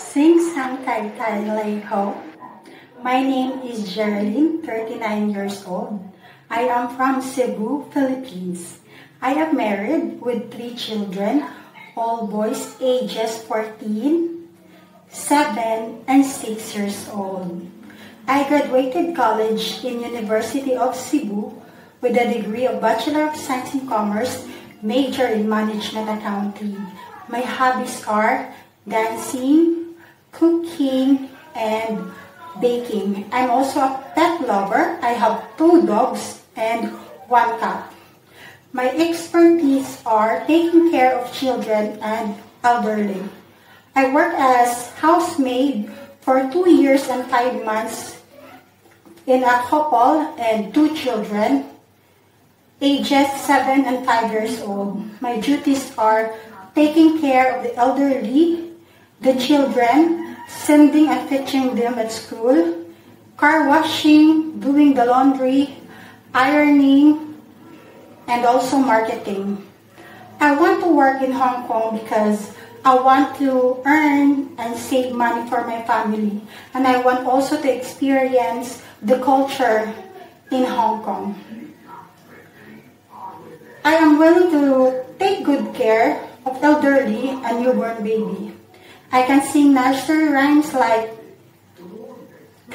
Sing Sang Tai Tai Lay Ho. My name is Geraldine, 39 years old. I am from Cebu, Philippines. I am married with 3 children, all boys ages 14, 7, and 6 years old. I graduated college in University of Cebu with a degree of Bachelor of Science in Commerce, major in Management Accounting. My hobbies are dancing, cooking, and baking. I'm also a pet lover. I have 2 dogs and 1 cat. My expertise are taking care of children and elderly. I work as housemaid for 2 years and 5 months in a couple and 2 children, ages 7 and 5 years old. My duties are taking care of the elderly, the children, sending and fetching them at school, car washing, doing the laundry, ironing, and also marketing. I want to work in Hong Kong because I want to earn and save money for my family, and I want also to experience the culture in Hong Kong. I am willing to take good care of elderly and newborn baby. I can sing nursery rhymes like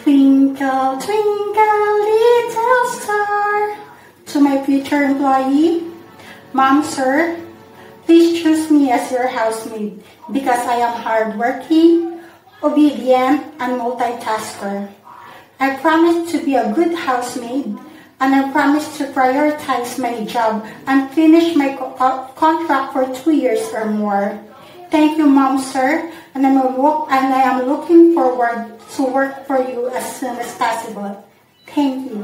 Twinkle, twinkle, little star. To my future employee, Mom, sir, please choose me as your housemaid because I am hardworking, obedient, and multitasker. I promise to be a good housemaid, and I promise to prioritize my job and finish my contract for 2 years or more. Thank you, Mom, sir, and I am looking forward to work for you as soon as possible. Thank you.